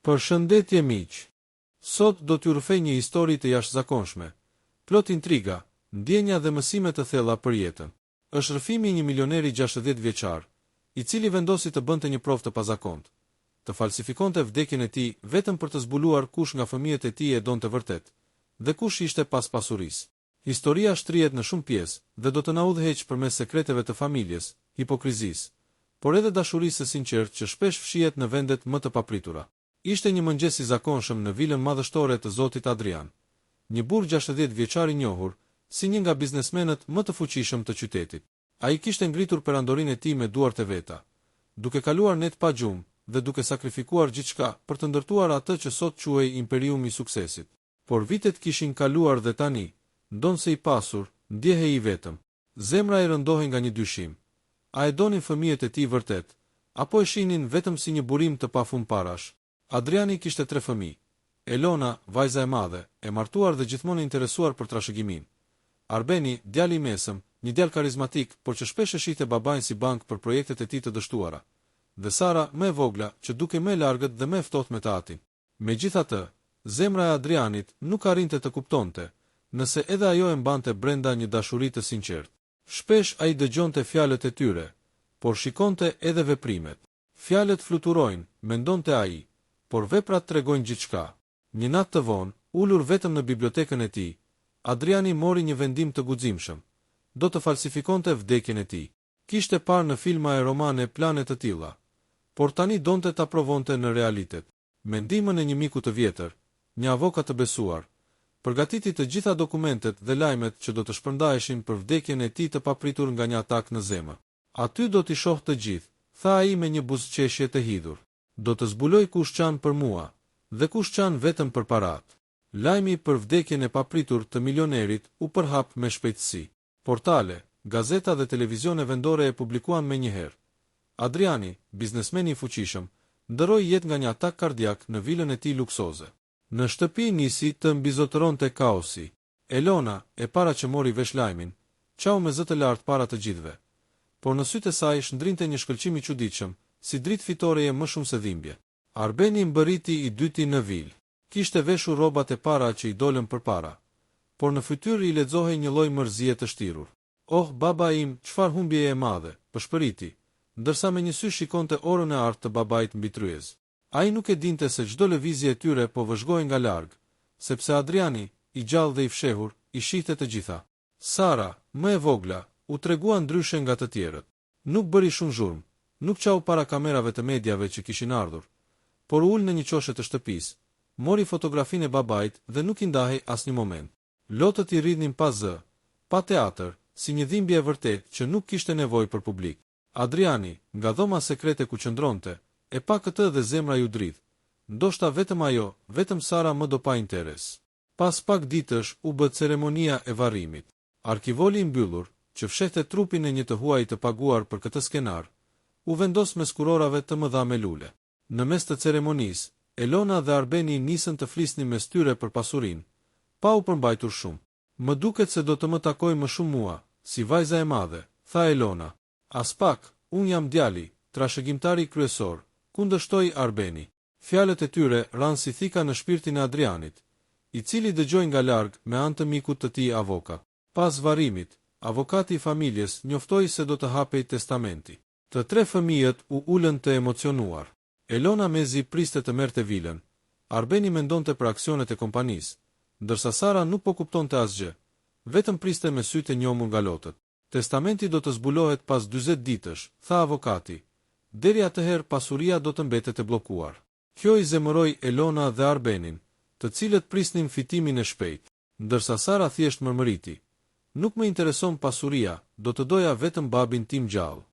Përshëndetje miq. Sot do t'ju rrëfej një histori të jashtëzakonshme, plot intriga, ndjenja dhe mësime të thella për jetën. Është rrëfimi i një milioneri 60 vjeçar, i cili vendosi të bënte një provë të pazakontë, të falsifikonte vdekjen e tij vetëm për të zbuluar kush nga fëmijët e tij e donte vërtet, dhe kush ishte pas pasurisë. Historia shtrihet në shumë pjesë dhe do të na udhëheq përmes sekreteve të familjes, hipokrizisë, por edhe dashurisë së sinqertë që shpesh fshihet në vendet më të papritura. Ishte një mëngjes i zakonshëm në vilën madhështore të zotit Adrian, një burr 60 vjeçar i njohur si një nga biznesmenët më të fuqishëm të qytetit. Ai kishte ngritur perandorinë e tij me duart e veta, duke kaluar net pa gjumë dhe duke sakrifikuar gjithçka për të ndërtuar atë që sot quhej imperiumi i suksesit. Por vitet kishin kaluar dhe tani, ndonse i pasur, ndjehej i vetëm. Zemra e rëndohej nga një dyshim. A e donin fëmijët e tij vërtet, apo e shihnin vetëm si një burim të pafund parash? Adriani kishte 3 fëmijë. Elona, vajza e madhe, e martuar dhe gjithmonë interesuar për trashëgimin. Arbeni, djali i mesëm, një djalë karizmatik, por që shpesh e shihte babain si bank për projektet e tij të dështuara. Dhe Sara, më e vogla, që duke më e largët dhe më e ftohtë me të atin. Megjithatë, zemra e Adrianit nuk arrinte të kuptonte, nëse edhe ajo e mbante brenda një dashurie të sinqertë. Shpesh ai dëgjonte fjalët e tyre, por shikonte edhe veprimet. Fjalët fluturojnë, mendonte ai, por veprat tregojnë gjithçka. Një natë të vonë, ulur vetëm në bibliotekën e tij, Adriani mori një vendim të guximshëm. Do të falsifikonte vdekjen e tij. Kishte parë në filma e romane plane të tilla, por tani donte ta provonte në realitet. Me ndihmën e një miku të vjetër, një avokat të besuar, përgatiti të gjitha dokumentet dhe lajmet që do të shpërndaheshin për vdekjen e tij të papritur nga një atak në zemër. Aty do t'i shoh të gjithë, tha ai me një buzëqeshje të hidhur. Do të zbuloj kush qanë për mua, dhe kush qanë vetëm për paratë. Lajmi për vdekjen e papritur të milionerit u përhap me shpejtësi. Portale, gazeta dhe televizione vendore e publikuan me njëherë. Adriani, biznesmeni i fuqishëm, ndëroi jetë nga një atak kardiak në vilën e tij luksoze. Në shtëpi nisi të mbizotëronte kaosi. Elona, e para që mori vesh lajmin, qau me zë të lartë para të gjithëve. Por në sytë e saj shndrinte një shkëlqim i çuditshëm, si dritë fitoreje më shumë se dhimbje. Arbeni mbërriti i dyti në vilë. Kishte veshur rrobat e para që i dolën përpara, por në fytyrë i lexohej një lloj mërzie të shtirur. "Oh, baba im, çfarë humbje e madhe", pëshpëriti, ndërsa me një sy shikonte orën e artë të babait mbi tryez. Ai nuk e dinte se çdo lëvizje e tyre po vëzhgohej nga larg, sepse Adriani, i gjallë dhe i fshehur, i shihte të gjitha. Sara, më e vogla, u tregua ndryshe nga të tjerët. Nuk bëri shumë zhurmë, nuk qau para kamerave të mediave që kishin ardhur, por ul në një qoshe të shtëpisë, mori fotografinë e babait dhe nuk i ndahej asnjë moment. Lotët i rridhnin pa zë, pa teatr, si një dhimbje e vërtetë që nuk kishte nevojë për publik. Adriani, nga dhoma sekrete ku qëndronte, e pa këtë dhe zemra ju dridh. Ndoshta vetëm ajo, vetëm Sara më do pa interes. Pas pak ditësh u bë ceremonia e varrimit. Arkivoli i mbyllur, që fshehte trupin e një të huaj të paguar për këtë skenar, u vendos me skurorave të mëdha me lule. Në mes të ceremonisë, Elona dhe Arbeni nisën të flisnin mes tyre për pasurinë, pa u përmbajtur shumë. "Më duket se do të më takoj më shumë mua, si vajza e madhe", tha Elona. "As pak, unë jam djali, trashëgimtari kryesor", kundërshtoi Arbeni. Fjalët e tyre ranë si thika në shpirtin e Adrianit, i cili dëgjoi nga larg me anë të mikut të tij avokat. Pas varrimit, avokati i familjes njoftoi se do të hapej testamenti. Të 3 fëmijët u ulën të emocionuar. Elona mezi priste të merrte vilën. Arbeni mendonte për aksionet e kompanisë, ndërsa Sara nuk po kuptonte asgjë, vetëm priste me sytë e njomur nga lotët. "Testamenti do të zbulohet pas 40 ditësh", tha avokati. "Deri atëherë pasuria do të mbetet e bllokuar." Kjo i zemëroi Elona dhe Arbenin, të cilët prisnin fitimin e shpejtë, ndërsa Sara thjesht mërmëriti: "Nuk më intereson pasuria, do të doja vetëm babin tim gjallë."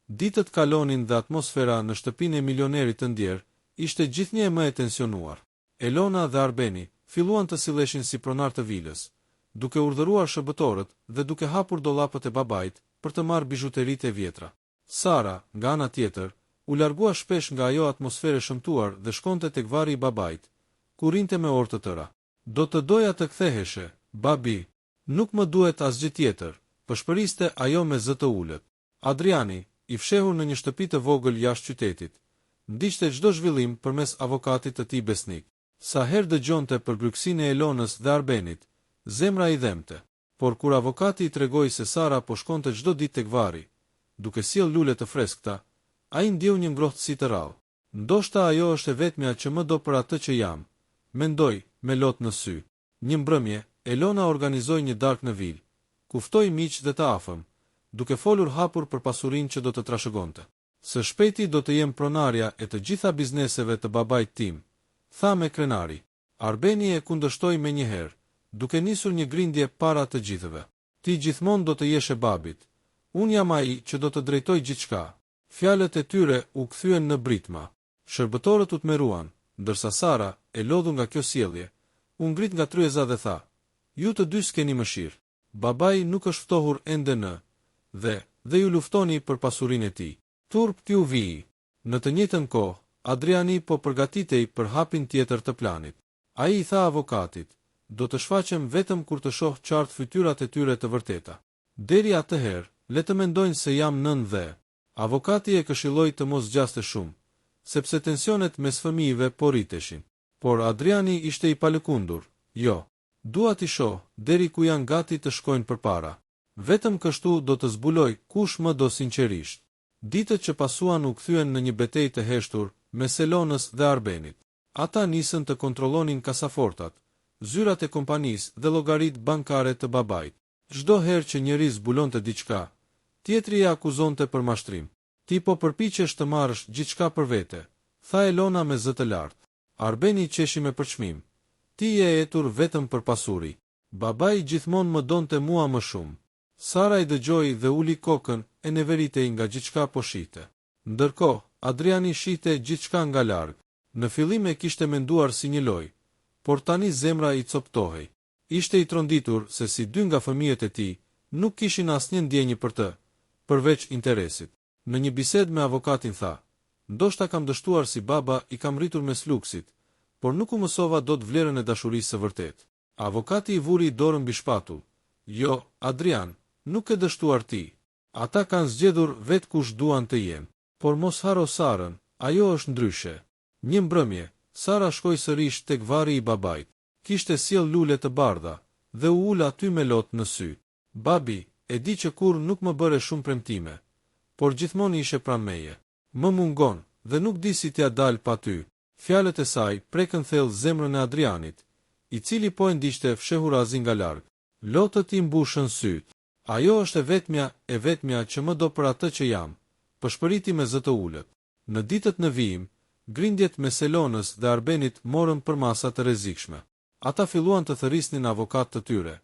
Ditët kalonin dhe atmosfera në shtëpinë e milionerit të ndjer ishte gjithnjë më e tensionuar. Elona dhe Arbeni filluan të silleshin si pronar të vilës, duke urdhëruar shërbëtorët dhe duke hapur dollapët e babait për të marrë bijuteritë e vjetra. Sara, nga ana tjetër, u largua shpesh nga ajo atmosferë shëmtuar dhe shkonte tek varri i babait, ku rinte me orë të tëra. "Do të doja të ktheheshe, babi. Nuk më duhet asgjë tjetër", pëshpëriste ajo me zë të ulët. Adriani, i fshehur në një shtëpi të vogël jashtë qytetit, ndiqte çdo zhvillim përmes avokatit të tij besnik. Sa herë dëgjonte për bryksinë e Elonës dhe Arbenit, zemra i dhemte. Por kur avokati i tregoi se Sara po shkonte çdo ditë tek varri, duke sjell lule të freskëta, ai ndjeu një ngrohtësi të rrallë. Ndoshta ajo është e vetmja që më do për atë që jam, mendoi me lot në sy. Një mbrëmje, Elona organizoi një darkë në vilë, ku ftoi miq dhe të afërm, duke folur hapur për pasurinë që do të trashëgonte. Së shpejti do të jem pronarja e të gjitha bizneseve të babait tim, tha me krenari. Arbeni e kundërshtoi menjëherë, duke nisur një grindje para të gjithëve. Ti gjithmonë do të jesh e babit. Unë jam ai që do të drejtoj gjithçka. Fjalët e tyre u kthyen në britma. Shërbëtorët u tmeruan, ndërsa Sara, e lodhur nga kjo sjellje, u ngrit nga tryeza dhe tha: "Ju të dy s'keni mëshirë. Babai nuk është ftohur ende në dhe ju luftoni për pasurinë e tij. Turp t'ju vijë." Në të njëjtën kohë, Adriani po përgatitej për hapin tjetër të planit. Ai i tha avokatit: "Do të shfaqem vetëm kur të shoh qartë fytyrat e tyre të vërteta. Deri atëherë, le të mendojnë se jam nën dhe." Avokati e këshilloi të mos zgjaste shumë, sepse tensionet mes fëmijëve po rriteshin. Por Adriani ishte i palëkundur. "Jo, dua t'i shoh deri ku janë gati të shkojnë përpara. Vetëm kështu do të zbuloj kush më do sinqerisht." Ditët që pasuan u kthyen në një betejë të heshtur mes Elonës dhe Arbenit. Ata nisën të kontrollonin kasafortat, zyrat e kompanisë dhe llogaritë bankare të babait. Çdo herë që njëri zbulonte diçka, tjetri e akuzonte për mashtrim. "Ti po përpiqesh të marrësh gjithçka për vete," tha Elona me zë të lartë. Arbeni qeshi me përçmim. "Ti je etur vetëm për pasuri. Babai gjithmonë më donte mua më shumë." Sara i dëgjoi dhe uli kokën e neveritej nga gjithçka po shihte. Ndërkohë, Adriani shihte gjithçka nga larg. Në fillim e kishte menduar si një lojë, por tani zemra i coptohej. Ishte i tronditur se si dy nga fëmijët e tij nuk kishin asnjë ndjenjë për të, përveç interesit. Në një bisedë me avokatin tha: "Ndoshta kam dështuar si baba, i kam rritur mes luksit, por nuk u mësova dot vlerën e dashurisë së vërtetë." Avokati i vuri dorën mbi shpatull. "Jo, Adrian, nuk e dështuar ti. Ata kanë zgjedhur vetë kush duan të jenë. Por mos haro Sarën, ajo është ndryshe." Një mbrëmje, Sara shkoi sërish tek varri i babait. Kishte sjell lule të bardha dhe u ul aty me lot në sy. "Babi, e di që kur nuk më bëre shumë premtime, por gjithmonë ishe pranë meje. Më mungon dhe nuk di si t'ja dal pa ty." Fjalët e saj prekën thellë zemrën e Adrianit, i cili po e ndiqte fshehur azi nga larg. "Lotët i mbushën syt. Ajo është e vetmja që më do për atë që jam," pëshpëriti me zë të ulët. Në ditët në vijim, grindjet mes Elonës dhe Arbenit morën për masa të rrezikshme. Ata filluan të thërrisnin avokat të tyre,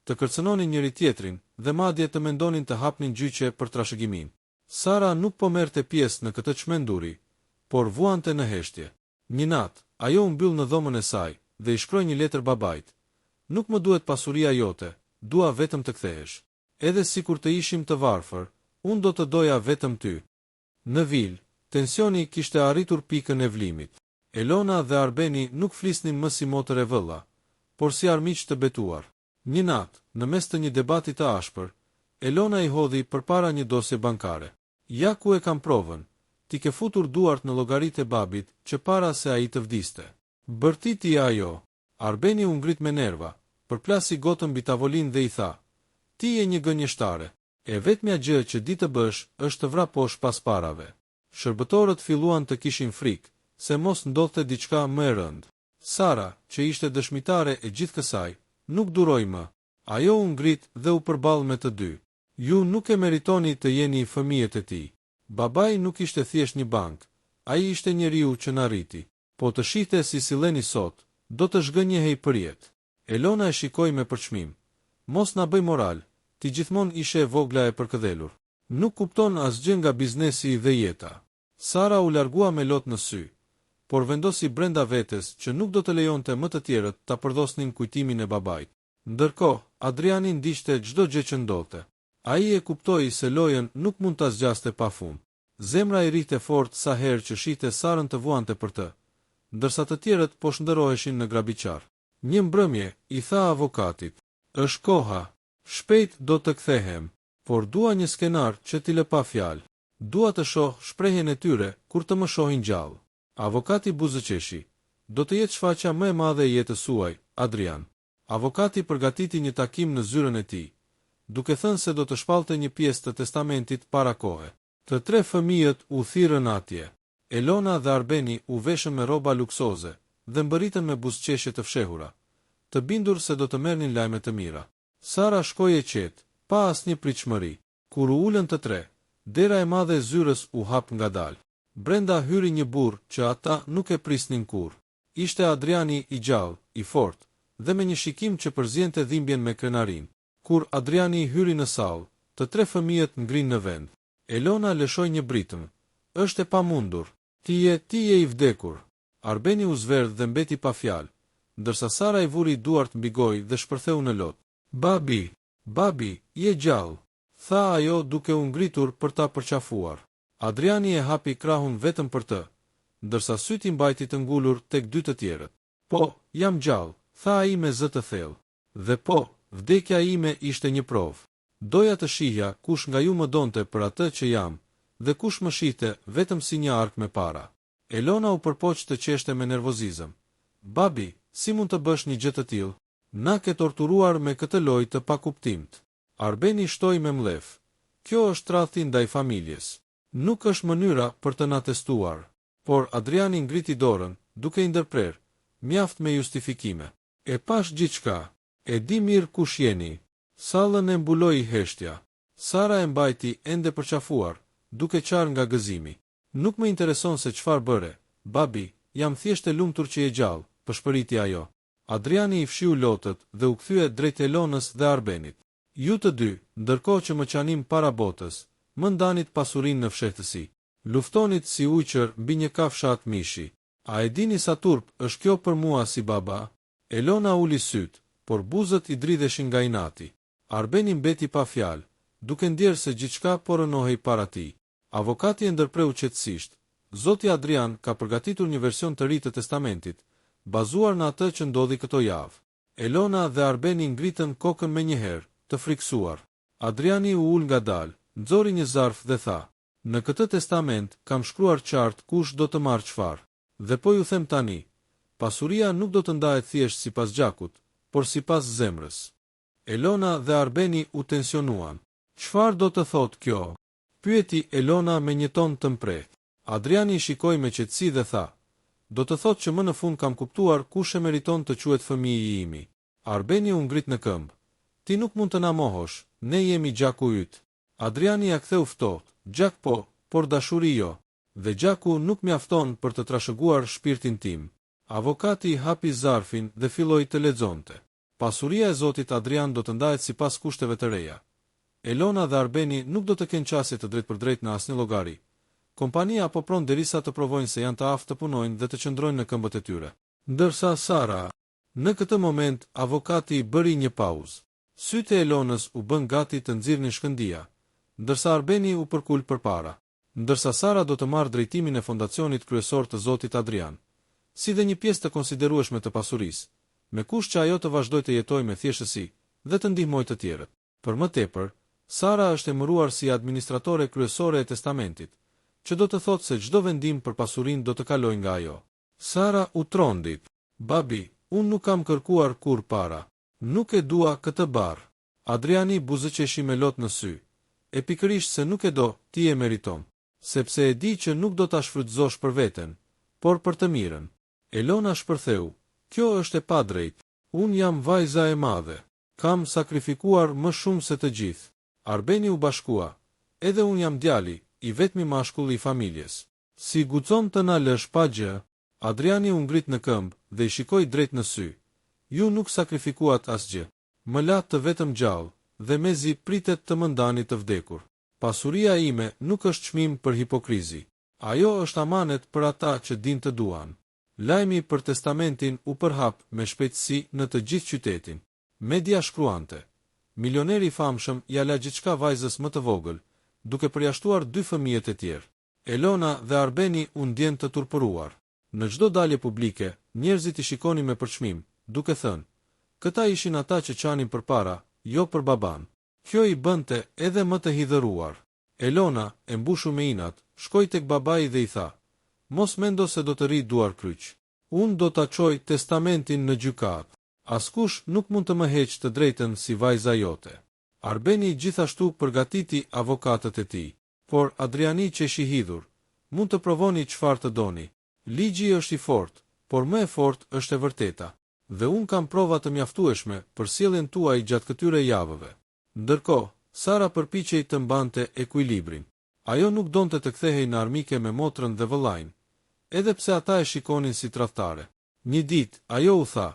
të kërcënonin njëri tjetrin dhe madje të mendonin të hapnin gjyqe për trashëgimin. Sara nuk po merrte pjesë në këtë çmenduri, por vuante në heshtje. Një natë, ajo u mbyll në dhomën e saj dhe i shkroi një letër babait: "Nuk më duhet pasuria jote, dua vetëm të kthehesh. Edhe sikur të ishim të varfër, unë do të doja vetëm ty." Në vilë, tensioni kishte arritur pikën e vlimit. Elona dhe Arbeni nuk flisnin më si motër e vëlla, por si armiq të betuar. Një natë, në mes të një debati të ashpër, Elona i hodhi përpara një dosje bankare. "Ja ku e kam provën. Ti ke futur duart në llogaritë e babit që para se ai të vdiste." "Bërtiti ajo." Arbeni u ngrit me nerva, përplasi gotën mbi tavolinë dhe i tha: "Ti je një gënjeshtare. E vetmja gjë që di të bësh është të vraposh pas parave." Shërbëtorët filluan të kishin frikë se mos ndodhte diçka më e rëndë. Sara, që ishte dëshmitare e gjithë kësaj, nuk duroi më. Ajo u ngrit dhe u përball me të dy. "Ju nuk e meritoni të jeni fëmijët e tij. Babai nuk ishte thjesht një bank, ai ishte njeriu që na rriti. Po të shihte si silleni sot, do të zhgënjehej për jetë." Elona e shikoi me përçmim. "Mos na bëj moral, ti gjithmonë ishe e vogla e përkëdhelur. Nuk kupton asgjë nga biznesi dhe jeta." Sara u largua me lot në sy, por vendosi brenda vetes që nuk do të lejonte më të tjerët ta përdosnin kujtimin e babait. Ndërkohë, Adriani ndiqte çdo gjë që ndodhte. Ai e kuptoi se lojën nuk mund ta zgjaste pafund. Zemra i rrihte fort sa herë që shihte Sarën të vuante për të, ndërsa të tjerët po shndërroheshin në grabiqar. Një mbrëmje i tha avokatit: "Është koha, shpejt do të kthehem, por dua një skenar që t'i lë pa fjalë." Dua të shoh shprehjen e tyre kur të më shohin gjallë. Avokati buzëqeshi. Do të jetë shfaqja më e madhe e jetës suaj, Adrian. Avokati përgatiti një takim në zyrën e tij, duke thënë se do të shpallte një pjesë të testamentit para kohe. Të tre fëmijët u thirrën atje. Elona dhe Arbeni u veshën me rroba luksoze dhe mbërritën me buzëqeshje të fshehura, të bindur se do të merrnin lajme të mira. Sara shkoi e qetë, pa asnjë pritshmëri. Kur u ulën të tre, dera e madhe e zyrës u hap ngadalë. Brenda hyri një burr që ata nuk e prisnin kurrë. Ishte Adriani i gjallë, i fortë, dhe me një shikim që përziente dhimbjen me krenarin. Kur Adriani hyri në sallë, të tre fëmijët ngrinë në vend. Elona lëshoi një britëm. Është e pamundur. Ti je i vdekur. Arbeni u zverdh dhe mbeti pa fjalë, ndërsa Sara i vuri duart mbi gojë dhe shpërtheu në lot. Babi, je gjallë, tha ajo duke u ngritur për ta përqafuar. Adriani e hapi krahun vetëm për të, ndërsa syt i mbajti të ngulur tek dy të tjerët. Po, jam gjallë, tha ai me zë të thellë. Dhe po, vdekja ime ishte një provë. Doja të shihja kush nga ju më donte për atë që jam, dhe kush më shihte vetëm si një ark me para. Elona u përpoq të qeshte me nervozizëm. Babi, si mund të bësh një gjë të tillë? Na ke torturuar me këtë lojë të pakuptimt. Arbeni shtoi me mlef. Kjo është tradhti ndaj familjes. Nuk është mënyra për të na testuar. Por Adriani ngriti dorën, duke i ndërprer. Mjaft me justifikime. E pash gjithçka. E di mirë kush jeni. Sallën e mbuloi heshtja. Sara e mbajti ende përqafuar, duke qarë nga gëzimi. Nuk më intereson se çfarë bëre. Babi, jam thjesht e lumtur që je gjallë, përshpëriti ajo. Adriani i fshiu lotët dhe u kthye drejt Elonës dhe Arbenit. Ju të dy, ndërkohë që më qanim para botës, më ndanit pasurinë në fshehtësi. Luftonit si ujqër mbi një kafshat mishi. A e dini sa turp është kjo për mua si baba? Elona uli syt, por buzët i dridheshin nga inati. Arbeni mbeti pa fjalë, duke ndjerë se gjithçka po rënohej para tij. Avokati e ndërpreu qetësisht. Zoti Adrian ka përgatitur një version të ri të testamentit, bazuar në atë që ndodhi këto javë. Elona dhe Arbeni ngritën kokën menjëherë, të friksuar. Adriani u ul ngadalë, nxori një zarf dhe tha: "Në këtë testament kam shkruar qartë kush do të marrë çfarë. Dhe po ju them tani, pasuria nuk do të ndahet thjesht sipas gjakut, por sipas zemrës." Elona dhe Arbeni u tensionuan. "Çfarë do të thotë kjo?" pyeti Elona me një ton të mprehtë. Adriani i shikoi me qetësi dhe tha: "Do të thotë që më në fund kam kuptuar kush e meriton të quhet fëmijë imi." Arbeni u ngrit në këmbë. "Ti nuk mund të na mohosh, ne jemi gjaku yt." Adriani ja ktheu ftohtë: "Gjak po, por dashuri jo. Dhe gjaku nuk mjafton për të trashëguar shpirtin tim." Avokati hapi zarfin dhe filloi të lexonte. Pasuria e zotit Adrian do të ndahet sipas kushteve të reja. Elona dhe Arbeni nuk do të kenë qasje të drejtpërdrejt në asnjë llogari. Kompania po pron derisa të provojnë se janë të aftë të punojnë dhe të qëndrojnë në këmbët e tyre. Ndërsa Sara, në këtë moment avokati bëri një pauzë. Sytë e Elonës u bën gati të nxirrnin shkëndija, ndërsa Arbeni u përkul përpara. Ndërsa Sara do të marrë drejtimin e fondacionit kryesor të zotit Adrian, si dhe një pjesë të konsiderueshme të pasurisë, me kusht që ajo të vazhdoj të jetoj me thjeshtësi dhe të ndihmoj të tjerët. Për më tepër, Sara është emëruar si administratore kryesore e testamentit, që do të thotë se çdo vendim për pasurinë do të kalojë nga ajo. Sara u trondit. "Babi, unë nuk kam kërkuar kur para. Nuk e dua këtë barë." Adriani buzëqeshi me lot në sy. "E pikërisht se nuk e do, ti e meriton, sepse e di që nuk do ta shfrytëzosh për veten, por për të mirën." Elona shpërtheu: "Kjo është e padrejtë. Unë jam vajza e madhe. Kam sakrifikuar më shumë se të gjithë." Arbeni u bashkua: "Edhe unë jam djali, i vetmi mashkull i familjes. Si guxon të na lësh pa gjë?" Adriani u ngrit në këmbë dhe i shikoi drejt në sy. "Ju nuk sakrifikuat asgjë. Më la të vetëm gjallë, dhe mezi pritet të më ndani të vdekur. Pasuria ime nuk është çmim për hipokrizi. Ajo është amanet për ata që din të duan." Lajmi për testamentin u përhap me shpejtësi në të gjithë qytetin. Media shkruante: "Milioneri i famshëm ja la gjithçka vajzës më të vogël, duke përjashtuar dy fëmijët e tjerë." Elona dhe Arbeni u ndjen të turpëruar. Në çdo dalje publike, njerëzit i shikonin me përçmim, duke thënë: "Këta ishin ata që qanin përpara, jo për baban." Kjo i bënte edhe më të hidhëruar. Elona, e mbushur me inat, shkoi tek babai dhe i tha: "Mos mendo se do të ri duar kryq. Unë do ta çoj testamentin në gjykatë. Askush nuk mund të më heqë të drejtën si vajza jote." Arbeni gjithashtu përgatiti avokatët e tij. Por Adriani që ishi hidhur: "Mund të provoni çfarë të doni. Ligji është i fortë, por më e fortë është e vërteta. Dhe unë kam prova të mjaftueshme për sjelljen tuaj gjatë këtyre javëve." Ndërkohë, Sara përpiqej të mbante ekuilibrin. Ajo nuk donte të kthehej në armike me motrën dhe vëllain, edhe pse ata e shikonin si tradhtare. Një ditë, ajo u tha: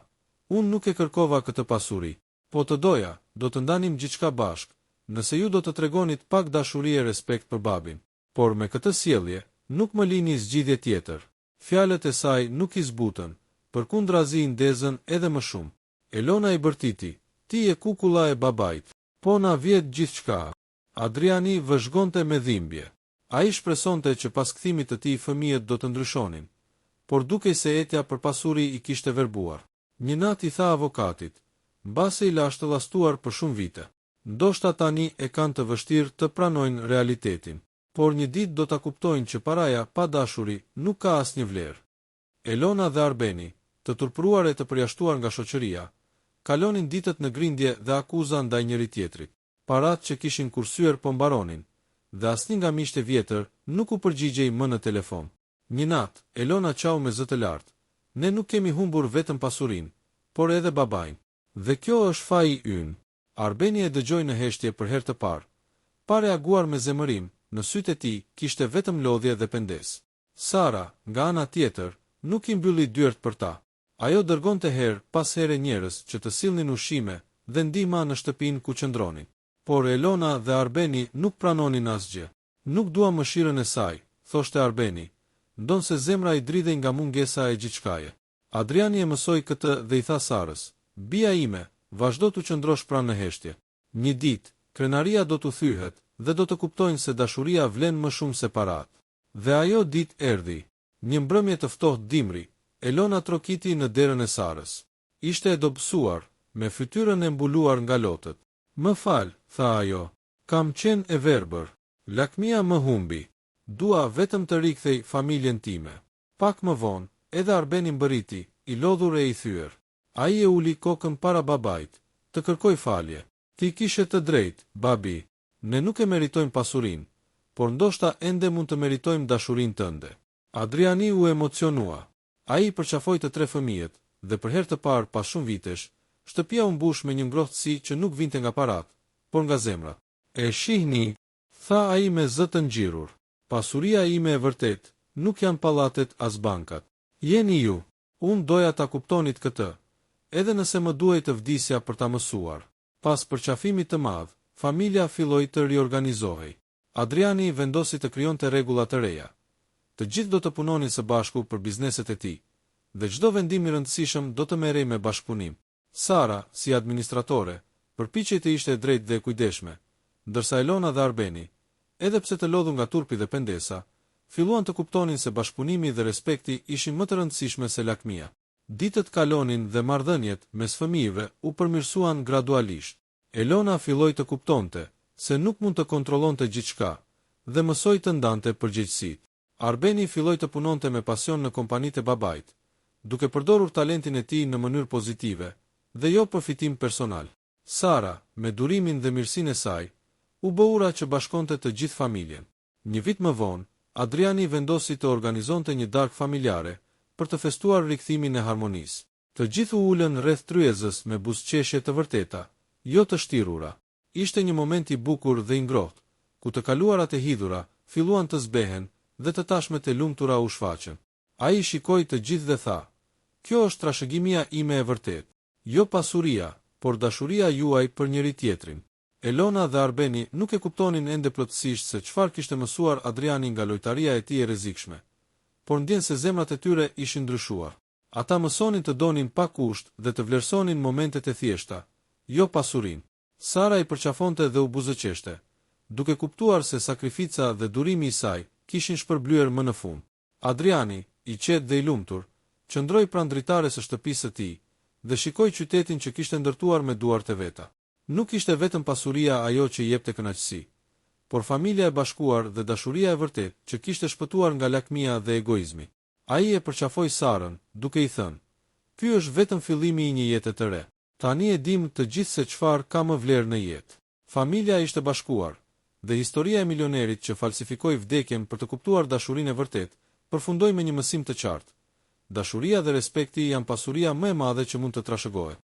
"Unë nuk e kërkova këtë pasuri. Po të doja, do të ndanim gjithçka bashk, nëse ju do të tregonit pak dashuri e respekt për babin. Por me këtë sjellje, nuk më lini zgjidhje tjetër." Fjalët e saj nuk i zbutën, përkundrazi i ndezën edhe më shumë. Elona i bërtiti: "Ti je kukulla e babait. Po na vjet gjithçka." Adriani vëzhgonte me dhimbje. Ai shpresonte që pas kthimit të tij fëmijët do të ndryshonin, por dukej se etja për pasuri i kishte verbuar. Një natë i tha avokatit: "Mbase i la shtollastuar për shumë vite. Ndoshta tani e kanë të vështirë të pranojnë realitetin, por një ditë do ta kuptojnë që paraja pa dashuri nuk ka asnjë vlerë." Elona dhe Arbeni, të turpëruar e të përjashtuar nga shoqëria, kalonin ditët në grindje dhe akuza ndaj njëri tjetrit. Parat që kishin kursyer po mbaronin, dhe asnjë nga miqtë e vjetër nuk u përgjigjej më në telefon. Një natë, Elona qau me zë të lartë: "Ne nuk kemi humbur vetëm pasurinë, por edhe babain. Dhe kjo është faji ynë." Arbeni e dëgjoi në heshtje për herë të parë. Pa reaguar me zemërim, në sytë e tij kishte vetëm lodhje dhe pendes. Sara, nga ana tjetër, nuk i mbylli dyert për ta. Ajo dërgonte herë pas here njerëz që të sillnin ushqime dhe ndihma në shtëpinë ku qëndronin. Por Elona dhe Arbeni nuk pranonin asgjë. "Nuk dua mëshirën e saj," thoshte Arbeni, "ndonse zemra i dridhej nga mungesa e gjithçkaje." Adriani e mësoi këtë dhe i tha Sarës: "Bia ime, vazhdo të qëndrosh pranë në heshtje. Një ditë, krenaria do të thyhet dhe do të kuptojnë se dashuria vlen më shumë se parat." Dhe ajo ditë erdhi. Një mbrëmje të ftohtë dimri, Elona trokiti në derën e Sarës. Ishte e dobësuar, me fytyrën e mbuluar nga lotët. "Më fal," tha ajo, "kam qenë e verbër. Lakmia më humbi. Dua vetëm të rikthej familjen time." Pak më vonë, edhe Arbeni mbërriti, i lodhur e i thyer. Ai e uli kokën para babait, të kërkoi falje. "Ti kishe të drejtë, babi. Ne nuk e meritojmë pasurinë, por ndoshta ende mund të meritojmë dashurinë tënde." Adriani u emocionua. Ai i përqafoi të tre fëmijët, dhe për herë të parë pas shumë vitesh, shtëpia u mbush me një ngrohtësi që nuk vinte nga parat, por nga zemra. "E shihni," tha ai me zë të ngjirur, "pasuria ime e vërtet nuk janë pallatet as bankat. Jeni ju. Unë doja ta kuptonit këtë, edhe nëse më duhej të vdisja për ta mësuar." Pas përqafimit të madh, familja filloi të riorganizohej. Adriani vendosi të krijonte rregulla të reja. Të gjithë do të punonin së bashku për bizneset e tij, dhe çdo vendim i rëndësishëm do të merrej me bashkëpunim. Sara, si administratore, përpiqej të ishte e drejtë dhe e kujdesshme, ndërsa Elona dhe Arbeni, edhe pse të lodhur nga turpi dhe pendesa, filluan të kuptonin se bashkëpunimi dhe respekti ishin më të rëndësishme se lakmia. Ditët kalonin dhe marrëdhëniet mes fëmijëve u përmirësuan gradualisht. Elona filloi të kuptonte se nuk mund të kontrollonte gjithçka dhe mësoi të ndante përgjegjësitë. Arbeni filloi të punonte me pasion në kompanitë e babait, duke përdorur talentin e tij në mënyrë pozitive dhe jo për fitim personal. Sara, me durimin dhe mirësinë e saj, u bë ura që bashkonte të gjithë familjen. Një vit më vonë, Adriani vendosi të organizonte një darkë familjare për të festuar rikthimin e harmonisë. Të gjithë u ulën rreth tryezës me buzëqeshje të vërteta, jo të shtirura. Ishte një moment i bukur dhe i ngrohtë, ku të kaluarat e hidhura filluan të zbehen dhe të tashmet e lumtura u shfaqën. Ai shikoi të gjithë dhe tha: "Kjo është trashëgimia ime e vërtetë, jo pasuria, por dashuria juaj për njëri tjetrin." Elona dhe Arbeni nuk e kuptonin ende plotësisht se çfarë kishte mësuar Adriani nga lojtaria e tij e rrezikshme, por ndjen se zemrat e tyre ishin ndryshuar. Ata mësonin të donin pa kusht dhe të vlerësonin momentet e thjeshta, jo pasurinë. Sara i përqafonte dhe u buzëqeshte, duke kuptuar se sakrifica dhe durimi i saj kishin shpërblyer më në fund. Adriani, i qetë dhe i lumtur, qëndroi pranë dritares së shtëpisë së tij dhe shikoi qytetin që kishte ndërtuar me duart e veta. Nuk ishte vetëm pasuria ajo që i jepte kënaqësi, por familja e bashkuar dhe dashuria e vërtet që kishte shpëtuar nga lakmia dhe egoizmi. Ai e përqafoi Sarën, duke i thënë: "Ky është vetëm fillimi i një jete të re. Tani e dim të gjithë se çfarë ka më vlerë në jetë." Familja ishte bashkuar, dhe historia e milionerit që falsifikoi vdekjen për të kuptuar dashurinë e vërtet, përfundoi me një mësim të qartë. Dashuria dhe respekti janë pasuria më e madhe që mund të trashëgohet.